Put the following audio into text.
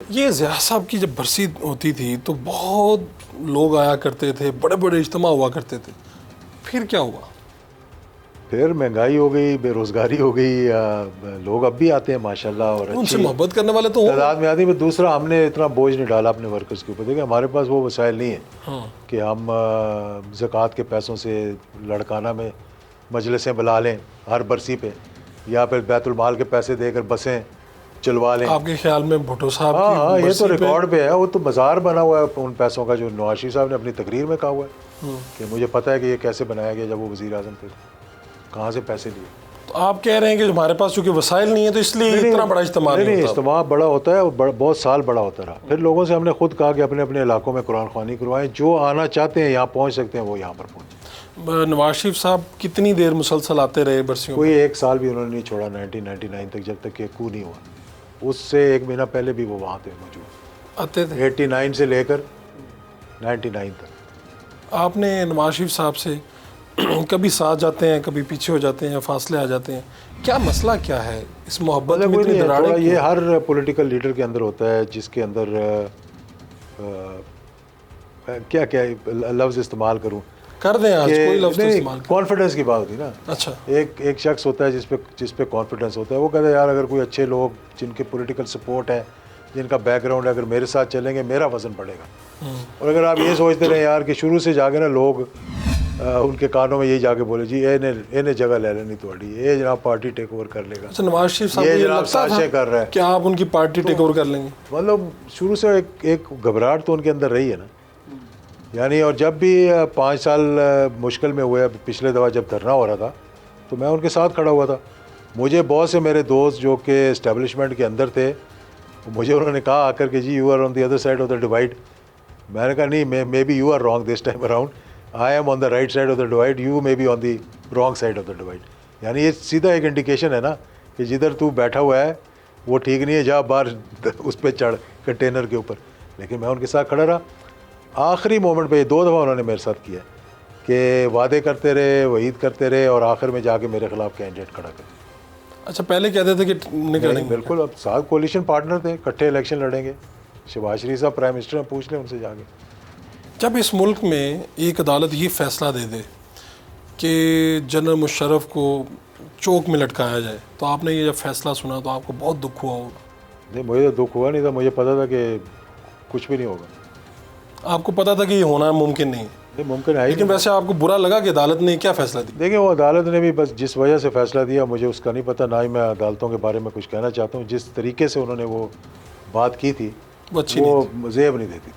ये ज़िया साहब की जब बरसी होती थी तो बहुत लोग आया करते थे, बड़े बड़े इज्तिमा हुआ करते थे, फिर क्या हुआ? फिर महंगाई हो गई, बेरोज़गारी हो गई, लोग अब भी आते हैं माशाल्लाह और उनसे अच्छी मोहब्बत करने वाले तो हों। तादाद में आती है। दूसरा, हमने इतना बोझ नहीं डाला अपने वर्कर्स के ऊपर। देखिए, हमारे पास वो वसाइल नहीं है हाँ, कि हम ज़कात के पैसों से लड़काना में मजलिसें बुला लें हर बरसी पे, या फिर बैतुल माल के पैसे देकर बसें चलवा लें। आपके ख्याल में भुट्टो साहब हाँ की हाँ, ये बरसी तो पे रिकॉर्ड पे है, वो तो बाजार बना हुआ है उन पैसों का, जो नवाज शरीफ साहब ने अपनी तकरीर में कहा हुआ है कि मुझे पता है कि ये कैसे बनाया गया जब वो वज़ीर आज़म थे, कहाँ से पैसे लिए। तो आप कह रहे हैं कि हमारे पास चूंकि वसाइल नहीं है तो इसलिए इतना बड़ा इज्तिमा नहीं, नहीं होता। इज्तिमा बड़ा होता है और बहुत साल बड़ा होता रहा। फिर लोगों से हमने खुद कहा कि अपने अपने इलाकों में कुरान ख्वानी करवाएं, जो आना चाहते हैं यहाँ पहुँच सकते हैं वो यहाँ पर पहुँचे। नवाज शरीफ साहब कितनी देर मुसलसल आते रहे बरसियों कोई एक साल भी उन्होंने नहीं छोड़ा 1999 तक, जब तक कि कू नहीं हुआ। उससे एक महीना पहले भी वो वहाँ थे मौजूद, आते थे? 89 से लेकर 99 तक। आपने नवाज शरीफ साहब से कभी साथ जाते हैं, कभी पीछे हो जाते हैं, फासले आ जाते हैं, क्या मसला क्या है इस मोहब्बत में इतनी दरारें ये क्यों? हर पॉलिटिकल लीडर के अंदर होता है, जिसके अंदर क्या क्या लफ्ज़ इस्तेमाल करूँ कर दें आज कोई लफ्ज़ तो इस्तेमाल कर। कॉन्फिडेंस की बात होती ना। अच्छा, एक शख्स होता है जिस पे कॉन्फिडेंस होता है, वो कहता है यार अगर कोई अच्छे लोग जिनके पॉलिटिकल सपोर्ट है, जिनका बैकग्राउंड है, अगर मेरे साथ चलेंगे मेरा वजन बढ़ेगा। और अगर आप ये सोचते रहे यार कि शुरू से जाके ना लोग उनके कानों में यही जाके बोले जी इन्हें जगह ले लेनी थोड़ी, ये जनाब पार्टी टेक ओवर कर लेगा, अच्छा नवाज शरीफ साहब ये को ये जनाब लगता था साजिशें कर रहा है। कि आप उनकी पार्टी टेक ओवर कर लेंगे? मतलब शुरू से एक घबराहट तो उनके अंदर रही है ना, यानी। और जब भी 5 साल मुश्किल में हुए, पिछले दफ़ा जब धरना हो रहा था तो मैं उनके साथ खड़ा हुआ था। मुझे बहुत से मेरे दोस्त जो कि इस्टेब्लिशमेंट के अंदर थे, मुझे उन्होंने कहा आकर के जी you are on the other side of the divide. मैंने कहा नहीं, maybe you are wrong this time around, I am on the right side of the divide, you may be on the wrong side of the divide. यानी ये सीधा एक indication है ना कि जिधर तू बैठा हुआ है वो ठीक नहीं है, जा बाहर उस पर चढ़ कंटेनर के ऊपर। लेकिन मैं उनके साथ खड़ा रहा। आखिरी मोमेंट पे 2 दफ़ा उन्होंने मेरे साथ किया कि वादे करते रहे, वहीद करते रहे, और आखिर में जाके मेरे खिलाफ कैंडिडेट खड़ा कर। अच्छा, पहले कहते थे कि नहीं करेंगे। बिल्कुल, अब साथ कोलिशन पार्टनर थे, इकट्ठे इलेक्शन लड़ेंगे। शहबाज शरीफ साहब प्राइम मिनिस्टर हैं, पूछ लें उनसे जाके। जब इस मुल्क में एक अदालत ये फैसला दे दे कि जनरल मुशर्रफ को चौक में लटकाया जाए, तो आपने ये जब फैसला सुना तो आपको बहुत दुख हुआ होगा? नहीं, मुझे तो दुख हुआ नहीं था, मुझे पता था कि कुछ भी नहीं होगा। आपको पता था कि ये होना मुमकिन नहीं है, नहीं, मुमकिन है, लेकिन वैसे आपको बुरा लगा कि अदालत ने क्या फैसला दिया? देखिए वो अदालत ने भी बस जिस वजह से फ़ैसला दिया मुझे उसका नहीं पता, ना ही मैं अदालतों के बारे में कुछ कहना चाहता हूँ। जिस तरीके से उन्होंने वो बात की थी वो अच्छी वो नहीं जेब नहीं देती थी।